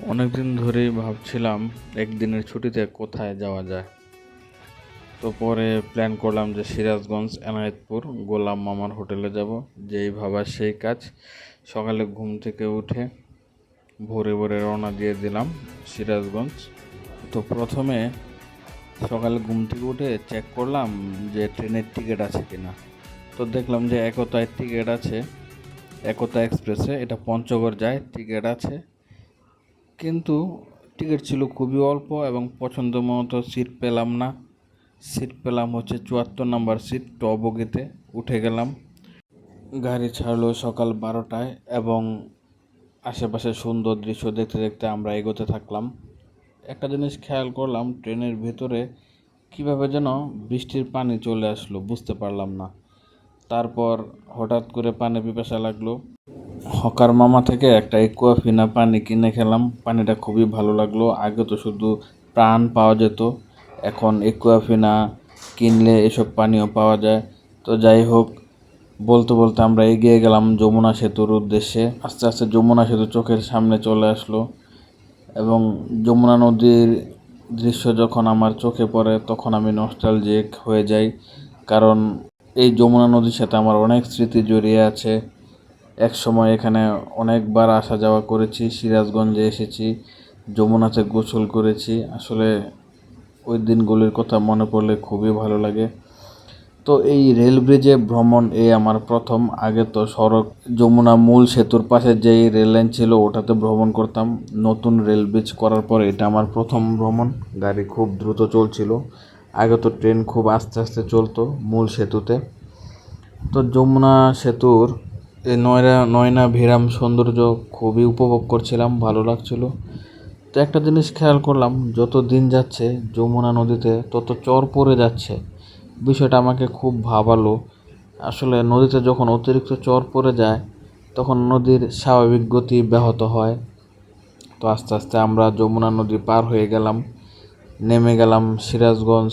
অনেকদিন ধরেই ভাবছিলাম একদিনের ছুটিতে কোথায় যাওয়া যায়। তো পরে প্ল্যান করলাম যে সিরাজগঞ্জ এনায়েতপুর গোলাম মামার হোটেলে যাব। যেই ভাবা সেই কাজ। সকালে ঘুম থেকে উঠে ভোরে ভোরে রওনা দিয়ে দিলাম সিরাজগঞ্জ। তো প্রথমে সকালে ঘুম থেকে উঠে চেক করলাম যে ট্রেনের টিকিট আছে কিনা। তো দেখলাম যে একতায় টিকিট আছে, একতা এক্সপ্রেসে, এটা পঞ্চগড় যায়, টিকিট আছে। কিন্তু টিকিট ছিল খুবই অল্প এবং পছন্দ মতো সিট পেলাম না। সিট পেলাম হচ্ছে 74 নম্বর সিট, ট বগিতে। উঠে গেলাম। গাড়ি ছাড়লো সকাল 12টায় এবং আশেপাশে সুন্দর দৃশ্য দেখতে দেখতে আমরা এগোতে থাকলাম। একটা জিনিস খেয়াল করলাম, ট্রেনের ভেতরে কিভাবে যেন বৃষ্টির পানি চলে আসলো, বুঝতে পারলাম না। তারপর হঠাৎ করে পানি পিপাসা লাগলো। হকার মামা থেকে একটা একুয়াফিনা পানি কিনে খেলাম। পানিটা খুবই ভালো লাগলো। আগে তো শুধু প্রাণ পাওয়া যেত, এখন একুয়াফিনা কিনলে এসব পানিও পাওয়া যায়। তো যাই হোক, বলতে বলতে আমরা এগিয়ে গেলাম যমুনা সেতুর উদ্দেশ্যে। আস্তে আস্তে যমুনা সেতু চোখের সামনে চলে আসলো এবং যমুনা নদীর দৃশ্য যখন আমার চোখে পড়ে তখন আমি নস্টালজিক হয়ে যাই। কারণ এই যমুনা নদীর সাথে আমার অনেক স্মৃতি জড়িয়ে আছে। এক সময় এখানে অনেকবার আসা যাওয়া করেছি, সিরাজগঞ্জে এসেছি, যমুনাতে গোসল করেছি। আসলে ওই দিনগুলির কথা মনে পড়লে খুবই ভালো লাগে। তো এই রেল ব্রিজে ভ্রমণ আমার প্রথম। আগে তো সড়ক, যমুনা মূল সেতুর পাশে যেই রেল লাইন ছিল ওটাতে ভ্রমণ করতাম। নতুন রেল ব্রিজ করার পরে এটা আমার প্রথম ভ্রমণ। গাড়ি খুব দ্রুত চলছিল। আগে তো ট্রেন খুব আস্তে আস্তে চলতো মূল সেতুতে। তো যমুনা সেতুর এই নয়নাভিরাম সৌন্দর্য খুবই উপভোগ করছিলাম, ভালো লাগছিল। তো একটা জিনিস খেয়াল করলাম, যত দিন যাচ্ছে যমুনা নদীতে তত চর পড়ে যাচ্ছে। বিষয়টা আমাকে খুব ভাবালো। আসলে নদীতে যখন অতিরিক্ত চর পড়ে যায় তখন নদীর স্বাভাবিক গতি ব্যাহত হয়। তো আস্তে আস্তে আমরা যমুনা নদী পার হয়ে গেলাম, নেমে গেলাম সিরাজগঞ্জ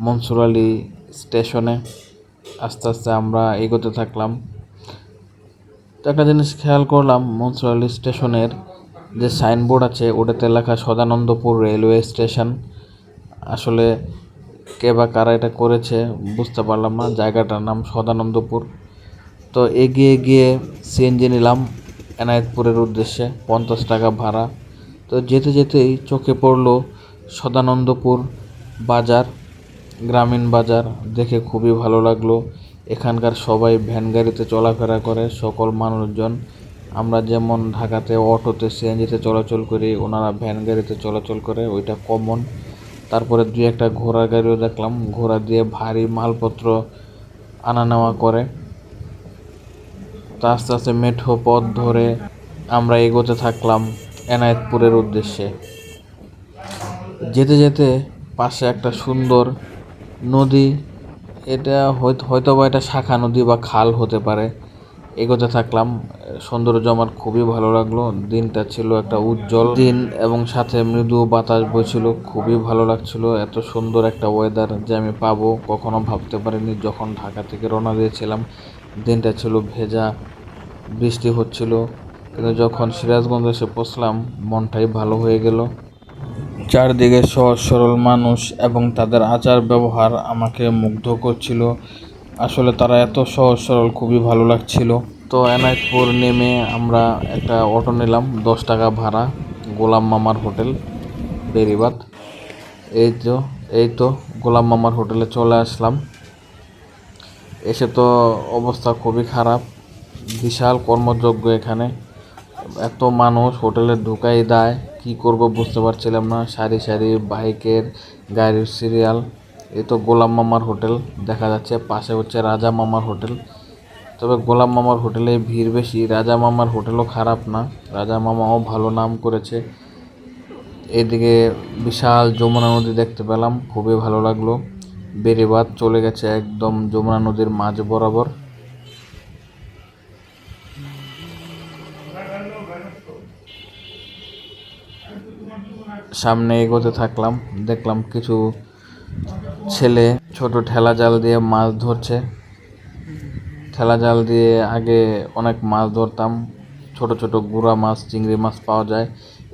মনসুর আলী স্টেশনে। আস্তে আস্তে আমরা এগোতে থাকলাম। তো একটা জিনিস খেয়াল করলাম, মনসুর আলী স্টেশনের যে সাইনবোর্ড আছে ওটাতে লেখা সদানন্দপুর রেলওয়ে স্টেশন। আসলে কে বা কারা এটা করেছে বুঝতে পারলাম না। জায়গাটার নাম সদানন্দপুর। তো এগিয়ে গিয়ে সিএনজি নিলাম এনায়েতপুরের উদ্দেশ্যে, 50 টাকা ভাড়া। তো যেতে যেতেই চোখে পড়লো সদানন্দপুর বাজার, গ্রামীণ বাজার। দেখে খুবই ভালো লাগলো। এখানকার সবাই ভ্যান গাড়িতে চলাফেরা করে, সকল মানুষজন। আমরা যেমন ঢাকাতে অটোতে সিএনজিতে চলাচল করি, ওনারা ভ্যান গাড়িতে চলাচল করে, ওইটা কমন। তারপরে দুই একটা ঘোড়া গাড়িও দেখলাম, ঘোড়া দিয়ে ভারী মালপত্র আনা নেওয়া করে। তো আস্তে আস্তে মেঠো পথ ধরে আমরা এগোতে থাকলাম এনায়েতপুরের উদ্দেশ্যে। যেতে যেতে পাশে একটা সুন্দর নদী, এটা হয়তো বা এটা শাখা নদী বা খাল হতে পারে। এগোতে থাকলাম, সৌন্দর্য আমার খুবই ভালো লাগলো। দিনটা ছিল একটা উজ্জ্বল দিন এবং সাথে মৃদু বাতাস বইছিল, খুবই ভালো লাগছিল। এত সুন্দর একটা ওয়েদার যে আমি পাবো কখনো ভাবতে পারিনি। যখন ঢাকা থেকে রওনা দিয়েছিলাম দিনটা ছিল ভেজা, বৃষ্টি হচ্ছিল, কিন্তু যখন সিরাজগঞ্জ এসে পৌঁছলাম মনটাই ভালো হয়ে গেল। চারদিকে সহজ সরল মানুষ এবং তাদের আচার ব্যবহার আমাকে মুগ্ধ করছিল। আসলে তারা এত সহজ সরল, খুবই ভালো লাগছিল। তো এনায়েতপুর নেমে আমরা একটা অটো নিলাম, 10 টাকা ভাড়া, গোলাম মামার হোটেল, বেরিবাদ। এই তো গোলাম মামার হোটেলে চলে আসলাম। এসে তো অবস্থা খুবই খারাপ, বিশাল কর্মযজ্ঞ এখানে। এত মানুষ হোটেলে ঢুকাই দেয়, কি করব বুঝতে পারছিলাম না। সারি সারি বাইকের গাড়ির সিরিয়াল। এই তো গোলাম মামার হোটেল দেখা যাচ্ছে, পাশে হচ্ছে রাজা মামার হোটেল। তবে গোলাম মামার হোটেলে ভিড় বেশি, রাজা মামার হোটেলও খারাপ না, রাজা মামাও ভালো নাম করেছে। এদিকে বিশাল যমুনা নদী দেখতে পেলাম, খুবই ভালো লাগলো। বেড়িবাঁধ চলে গেছে একদম যমুনা নদীর মাঝ বরাবর। সামনে এগোতে থাকলাম, দেখলাম কিছু ছেলে ছোট ঠেলা জাল দিয়ে মাছ ধরছে। ঠেলা জাল দিয়ে আগে অনেক মাছ ধরতাম, ছোট ছোট গুড়া মাছ, চিংড়ি মাছ পাওয়া যায়।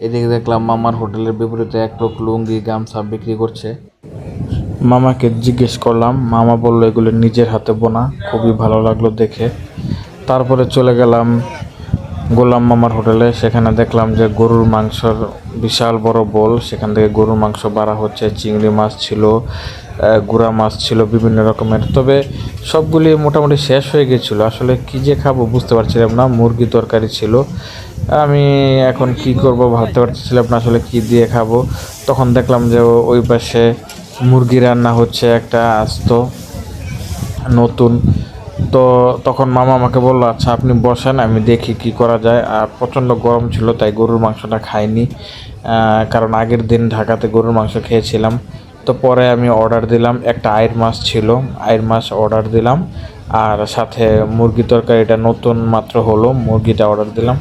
এদিকে দেখলাম মামার হোটেলের বিপরীতে এক লোক লুঙ্গি গামছা বিক্রি করছে। মামাকে জিজ্ঞেস করলাম, মামা বলল এগুলো নিজের হাতে বোনা, খুবই ভালো লাগলো দেখে। তারপরে চলে গেলাম গোলাম মামার হোটেলে। সেখানে দেখলাম যে গরুর মাংসর বিশাল বড় বোল, সেখান থেকে গরুর মাংস বাড়া হচ্ছে। চিংড়ি মাছ ছিল, গুড়া মাছ ছিল বিভিন্ন রকমের, তবে সবগুলি মোটামুটি শেষ হয়ে গেছিলো। আসলে কী যে খাবো বুঝতে পারছিলাম না। মুরগি তরকারি ছিল, আমি এখন কি করব ভাবতে পারছিলাম না আসলে কি দিয়ে খাবো। তখন দেখলাম যে ওই পাশে মুরগি রান্না হচ্ছে একটা আস্ত নতুন। তো তখন মামা আমাকে বললো, আচ্ছা আপনি বসেন, আমি দেখি কি করা যায়। আর প্রচণ্ড গরম ছিল, তাই গরুর মাংসটা খাইনি, কারণ আগের দিন ঢাকাতে গরুর মাংস খেয়েছিলাম। তো পরে আমি অর্ডার দিলাম, একটা আইর মাছ ছিল, আইর মাছ অর্ডার দিলাম, আর সাথে মুরগি তরকারিটা নতুন মাত্র হলো, মুরগিটা অর্ডার দিলাম।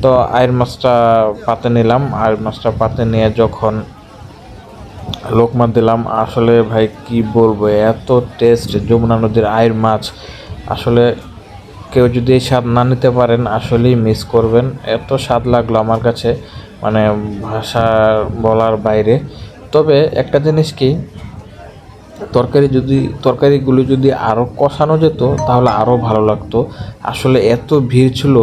তো আইর মাছটা পাতে নিলাম, আইর মাছটা পাতে নিয়ে যখন লোকমা দিলাম, আসলে ভাই কি বলবো, এত টেস্ট! যমুনা নদীর আইর মাছ আসলে কেউ যদি এই স্বাদ না নিতে পারেন আসলেই মিস করবেন। এত স্বাদ লাগলো আমার কাছে, মানে ভাষা বলার বাইরে। তবে একটা জিনিস কি, তরকারিগুলো যদি আরও কষানো যেত তাহলে আরও ভালো লাগতো। আসলে এত ভিড় ছিল,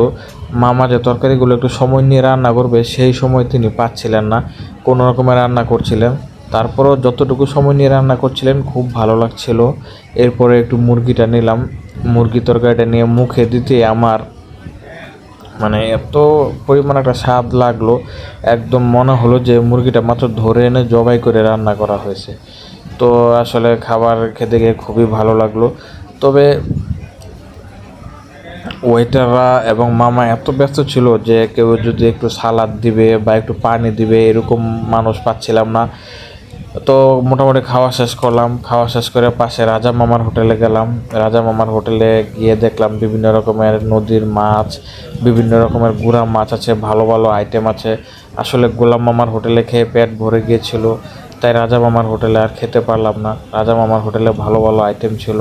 মামা যে তরকারিগুলো একটু সময় নিয়ে রান্না করবে সেই সময় তিনি পাচ্ছিলেন না, কোনো রকমের রান্না করছিলেন। তারপরও যতটুকু সময় নিয়ে রান্না করছিলেন খুব ভালো লাগছিল। এরপরে একটু মুরগিটা নিলাম, মুরগি তরকারিটা নিয়ে মুখে দিতে আমার মানে এত পরিমাণ একটা স্বাদ লাগলো, একদম মনে হলো যে মুরগিটা মাত্র ধরে এনে জবাই করে রান্না করা হয়েছে। তো আসলে খাবার খেতে গিয়ে খুবই ভালো লাগলো। তবে ওয়েটাররা এবং মামা এত ব্যস্ত ছিল যে কেউ যদি একটু সালাদ দিবে বা একটু পানি দিবে এরকম মানুষ পাচ্ছিলাম না। তো মোটামুটি খাওয়া শেষ করলাম, খাওয়া শেষ করে পাশে রাজা মামার হোটেলে গেলাম। রাজা মামার হোটেলে গিয়ে দেখলাম বিভিন্ন রকমের নদীর মাছ, বিভিন্ন রকমের গুড়া মাছ আছে, ভালো ভালো আইটেম আছে। আসলে গোলাম মামার হোটেলে খেয়ে পেট ভরে গিয়েছিল, তাই রাজা মামার হোটেলে আর খেতে পারলাম না। রাজা মামার হোটেলে ভালো ভালো আইটেম ছিল।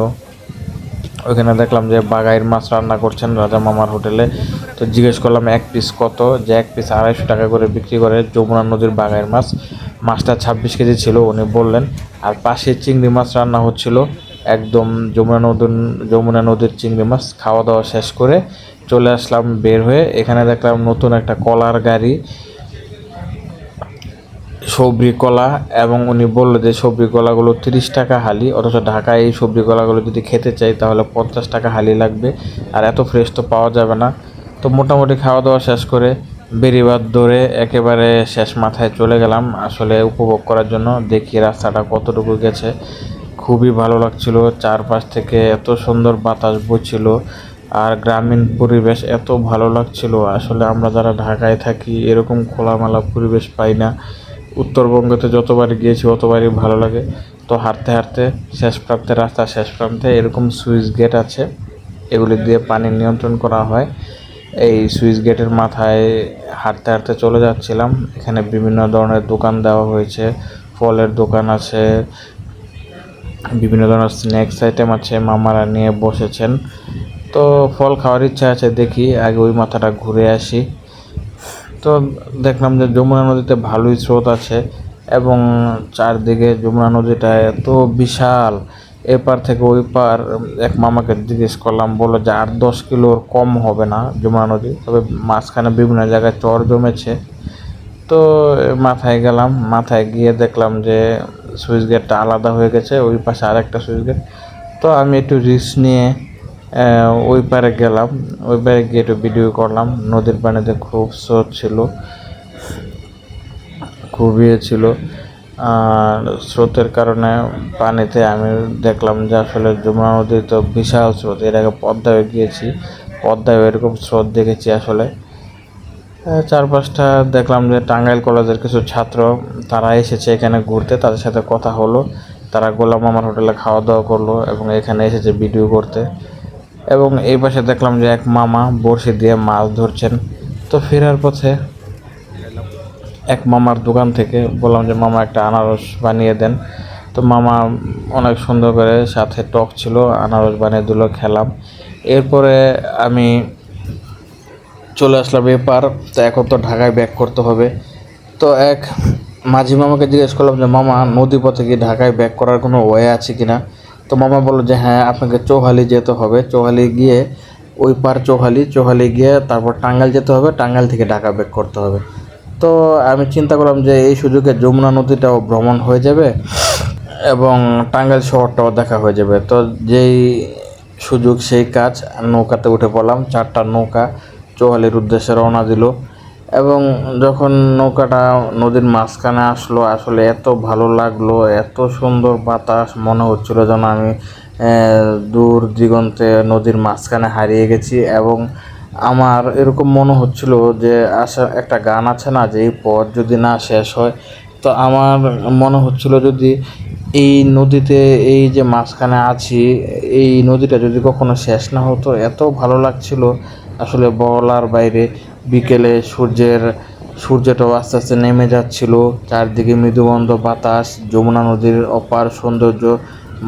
ওইখানে দেখলাম যে বাগাইর মাছ রান্না করছেন রাজা মামার হোটেলে। তো জিজ্ঞেস করলাম এক পিস কত, যে এক পিস 250 টাকা করে বিক্রি করে যমুনা নদীর বাগাইর মাছ। মাছটা 26 কেজি ছিল উনি বললেন। আর পাশে চিংড়ি মাছ রান্না হচ্ছিল, একদম যমুনা নদীর চিংড়ি মাছ। খাওয়া দাওয়া শেষ করে চলে আসলাম বের হয়ে। এখানে দেখলাম নতুন একটা কলার গাড়ি, সবরি কলা, এবং উনি বললো যে সবরি কলাগুলো 30 টাকা হালি, অথচ ঢাকায় এই সবরি কলাগুলো যদি খেতে চাই তাহলে 50 টাকা হালি লাগবে, আর এত ফ্রেশ তো পাওয়া যাবে না। তো মোটামুটি খাওয়া দাওয়া শেষ করে বেরিবাদ ধরে একেবারে শেষ মাথায় চলে গেলাম আসলে উপভোগ করার জন্য। দেখি রাস্তাটা কতটুকু গেছে, খুবই ভালো লাগছিল। চারপাশ থেকে এত সুন্দর বাতাস বইছিল, আর গ্রামীণ পরিবেশ এত ভালো লাগছিল। আসলে আমরা যারা ঢাকায় থাকি এরকম খোলামেলা পরিবেশ পাই না। উত্তরবঙ্গতে যতবারই গিয়েছি ততবারই ভালো লাগে। তো হাঁটতে হাঁটতে রাস্তার শেষ প্রান্তে এরকম সুইচ গেট আছে, এগুলি দিয়ে পানি নিয়ন্ত্রণ করা হয়। এই সুইচ গেটের মাথায় হাঁটতে হাঁটতে চলে যাচ্ছিলাম। এখানে বিভিন্ন ধরনের দোকান দেওয়া হয়েছে, ফলের দোকান আছে, বিভিন্ন ধরনের স্ন্যাক্স আইটেম আছে, মামারা নিয়ে বসেছেন। তো ফল খাওয়ার ইচ্ছা আছে, দেখি আগে ওই মাথাটা ঘুরে আসি। তো দেখলাম যে যমুনা নদীতে ভালোই স্রোত আছে, এবং চারদিকে যমুনা নদীটা এত বিশাল, এপার থেকে ওই পার। এক মামাকে জিজ্ঞেস করলাম, বললো যে 8-10 কিলোর কম হবে না যমুনা নদী, তবে মাঝখানে বিভিন্ন জায়গায় চর জমেছে। তো মাথায় গেলাম, মাথায় গিয়ে দেখলাম যে সুইচ গেটটা আলাদা হয়ে গেছে, ওই পাশে আরেকটা সুইচ গেট। তো আমি একটু রিস্ক নিয়ে ওই পারে গেলাম, ওই পারে গিয়ে একটু ভিডিও করলাম। নদীর পানিতে খুব স্রোত ছিল, খুবই ছিল, আর স্রোতের কারণে পানিতে আমি দেখলাম যে আসলে যমুনা নদী তো বিশাল স্রোত। এর আগে পদ্মায় গিয়েছি, পদ্মায় এরকম স্রোত দেখেছি আসলে। চারপাশটা দেখলাম যে টাঙ্গাইল কলেজের কিছু ছাত্র তারা এসেছে এখানে ঘুরতে, তাদের সাথে কথা হলো। তারা গোলাম মামার হোটেলে খাওয়া দাওয়া করলো এবং এখানে এসেছে ভিডিও করতে। এবং এই পাশে দেখলাম যে এক মামা বড়শি দিয়ে মাছ ধরছেন। তো ফেরার পথে এক মামার দোকান থেকে বললাম যে মামা একটা আনারস বানিয়ে দেন। তো মামা অনেক সুন্দর করে, সাথে টক ছিল, আনারস বানিয়ে দিল, খেলাম। এরপরে আমি চলে আসলাম এপার। তো এখন তো ঢাকায় ব্যাক করতে হবে। তো এক মাঝি মামাকে জিজ্ঞেস করলাম যে মামা নদী পথে কি ঢাকায় ব্যাক করার কোনো ওয়ে আছে কি না। তো মামা বললো যে হ্যাঁ আপনাকে চৌহালি যেতে হবে, চৌহালি গিয়ে ওই পার চৌহালি গিয়ে তারপর টাঙ্গাইল যেতে হবে, টাঙ্গাইল থেকে ঢাকা ব্যাক করতে হবে। তো আমি চিন্তা করলাম যে এই সুযোগে যমুনা নদীটাও ভ্রমণ হয়ে যাবে এবং টাঙ্গাইল শহরটাও দেখা হয়ে যাবে। তো যেই সুযোগ সেই কাজ, নৌকাতে উঠে পড়লাম। 4টা নৌকা চৌহালির উদ্দেশ্যে রওনা দিল এবং যখন নৌকাটা নদীর মাঝখানে আসলো, আসলে এত ভালো লাগলো, এত সুন্দর বাতাস, মনে হচ্ছিল যেন আমি দূর দিগন্তে নদীর মাঝখানে হারিয়ে গেছি। এবং আমার এরকম মনে হচ্ছিল যে একটা গান আছে না, যে এই পথ যদি না শেষ হয়। তো আমার মনে হচ্ছিল যদি এই নদীতে, এই যে মাঝখানে আছি, এই নদীটা যদি কখনো শেষ না হতো, এত ভালো লাগছিল আসলে বলার বাইরে। বিকেলে সূর্যটাও আস্তে আস্তে নেমে যাচ্ছিল, চারদিকে মৃদুমন্দ বাতাস, যমুনা নদীর অপার সৌন্দর্য।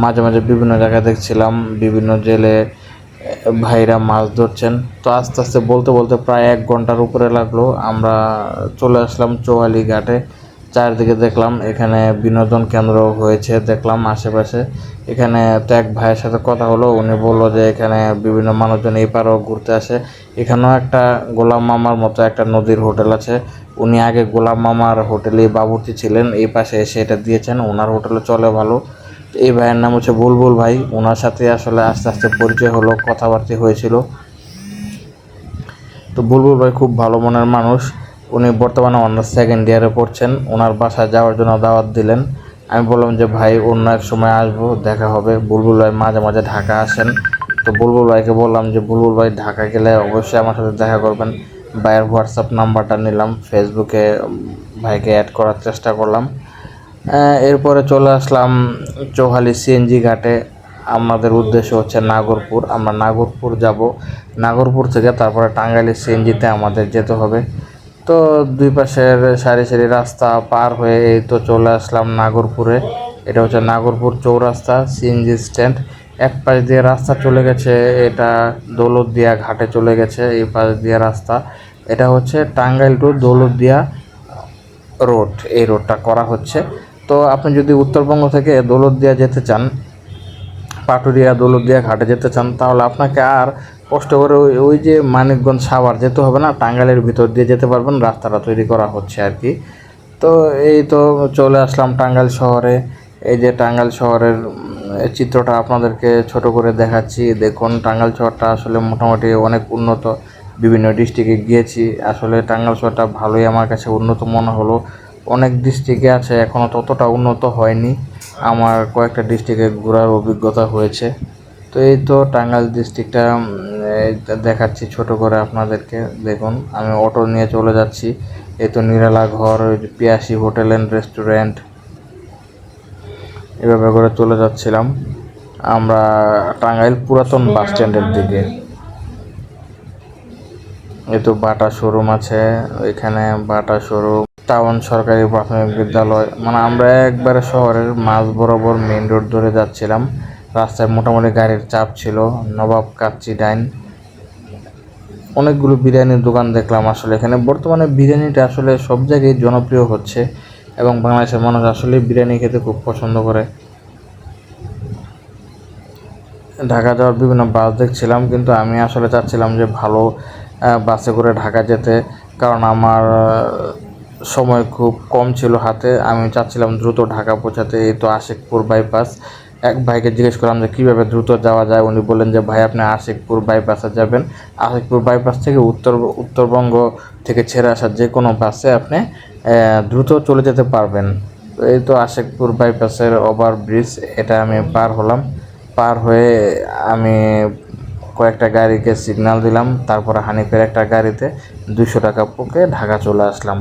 মাঝে মাঝে বিভিন্ন জায়গায় দেখছিলাম বিভিন্ন জেলে ভাইরা মাছ ধরছেন। তো আস্তে আস্তে বলতে বলতে প্রায় 1 ঘন্টার উপরে লাগলো। আমরা চলে আসলাম চৌহালি ঘাটে। চারদিকে দেখলাম এখানে বিনোদন কেন্দ্র হয়েছে, দেখলাম আশেপাশে। এখানে তো এক ভাইয়ের সাথে কথা হলো, উনি বললো যে এখানে বিভিন্ন মানুষজন এই পারেও ঘুরতে আসে। এখানেও একটা গোলাম মামার মতো একটা নদীর হোটেল আছে। উনি আগে গোলাম মামার হোটেলে বাবুর্চি ছিলেন, এই পাশে এসে এটা দিয়েছেন। ওনার হোটেলে চলে ভালো। এই ভাইয়ের নাম হচ্ছে বুলবুল ভাই। ওনার সাথে আসলে আস্তে আস্তে পরিচয় হলো, কথাবার্তা হয়েছিল। তো বুলবুল ভাই খুব ভালো মনের মানুষ। উনি বর্তমানে অনার্স 2nd ইয়ারে পড়ছেন। ওনার বাসায় যাওয়ার জন্য দাওয়াত দিলেন। আমি বললাম যে ভাই অন্য এক সময় আসবো, দেখা হবে। বুলবুল ভাই মাঝে মাঝে ঢাকা আসেন। তো বুলবুল ভাইকে বললাম যে বুলবুল ভাই ঢাকা গেলে অবশ্যই আমার সাথে দেখা করবেন। ভাইয়ের হোয়াটসঅ্যাপ নাম্বারটা নিলাম, ফেসবুকে ভাইকে অ্যাড করার চেষ্টা করলাম। এরপরে চলে আসলাম চৌহালি সিএনজি ঘাটে। আমাদের উদ্দেশ্য হচ্ছে নাগরপুর। আমরা নাগরপুর যাব। নাগরপুর থেকে তারপরে টাঙ্গাইলের সিএনজিতে আমাদের যেতে হবে। তো দুই পাশের সারি সারি রাস্তা পার হয়ে এই তো চলে আসলাম নাগরপুরে। এটা হচ্ছে নাগরপুর চৌরাস্তা সিএনজি স্ট্যান্ড। এক পাশ দিয়ে রাস্তা চলে গেছে, এটা দৌলতদিয়া ঘাটে চলে গেছে। এই পাশ দিয়ে রাস্তা, এটা হচ্ছে টাঙ্গাইল টু দৌলতদিয়া রোড, এই রোডটা করা হচ্ছে। তো আপনি যদি উত্তরবঙ্গ থেকে দৌলতদিয়া যেতে চান, পাটুরিয়া দৌলতদিয়া ঘাটে যেতে চান, তাহলে আপনাকে আর কষ্ট করে ওই যে মানিকগঞ্জ সাভার যেতে হবে না, টাঙ্গাইলের ভিতর দিয়ে যেতে পারবেন। রাস্তাটা তৈরি করা হচ্ছে আর কি। তো এই তো চলে আসলাম টাঙ্গাইল শহরে। এই যে টাঙ্গাইল শহরের চিত্রটা আপনাদেরকে ছোট করে দেখাচ্ছি। দেখুন টাঙ্গাইল শহরটা আসলে মোটামুটি অনেক উন্নত। বিভিন্ন ডিস্ট্রিক্টে গিয়েছি, আসলে টাঙ্গাইল শহরটা ভালোই আমার কাছে উন্নত মনে হলো। অনেক ডিস্ট্রিক্টে আছে এখনও ততটা উন্নত হয়নি। আমার কয়েকটা ডিস্ট্রিক্টে ঘোরার অভিজ্ঞতা হয়েছে। তো এই তো টাঙ্গাইল ডিস্ট্রিক্টটা দেখাচ্ছি ছোট করে আপনাদেরকে। দেখুন আমি অটো নিয়ে চলে যাচ্ছি। এই তো নিরালা ঘর, পিয়াসি হোটেল অ্যান্ড রেস্টুরেন্ট, এভাবে করে চলে যাচ্ছিলাম আমরা টাঙ্গাইল পুরাতন বাস স্ট্যান্ডের দিকে। এই তো বাটা শোরুম আছে, ওইখানে বাটা শোরুম, টাউন সরকারি প্রাথমিক বিদ্যালয়। মানে আমরা একবারে শহরের মাঝ বরাবর মেইন রোড ধরে যাচ্ছিলাম। রাস্তায় মোটামুটি গাড়ির চাপ ছিল। নবাব কাচ্চি ডাইন, অনেকগুলো বিরিয়ানির দোকান দেখলাম। আসলে এখানে বর্তমানে বিরিয়ানিটা আসলে সব জায়গায় জনপ্রিয় হচ্ছে এবং বাংলাদেশের মানুষ আসলে বিরিয়ানি খেতে খুব পছন্দ করে। ঢাকা যাওয়ার বিভিন্ন বাস দেখছিলাম, কিন্তু আমি আসলে চাচ্ছিলাম যে ভালো বাসে করে ঢাকা যেতে, কারণ আমার সময় খুব কম ছিল হাতে। আমি চাচ্ছিলাম দ্রুত ঢাকা পৌঁছাতে। এই তো আশিকপুর বাইপাস। এক ভাইকে জিজ্ঞেস করলাম যে কীভাবে দ্রুত যাওয়া যায়। উনি বললেন যে ভাই আপনি আশিকপুর বাইপাসে যাবেন। আশিকপুর বাইপাস থেকে উত্তরবঙ্গ থেকে ছেড়ে আসা যে কোনো বাসে আপনি দ্রুত চলে যেতে পারবেন। তো এই তো আশিকপুর বাইপাসের ওভারব্রিজ, এটা আমি পার হলাম। পার হয়ে আমি কয়েকটা গাড়িকে সিগন্যাল দিলাম, তারপরে হানিফের একটা গাড়িতে 200 টাকা পুকে ঢাকা চলে আসলাম।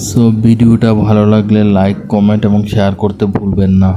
সো ভিডিওটা ভালো লাগলে লাইক, কমেন্ট এবং শেয়ার করতে ভুলবেন না।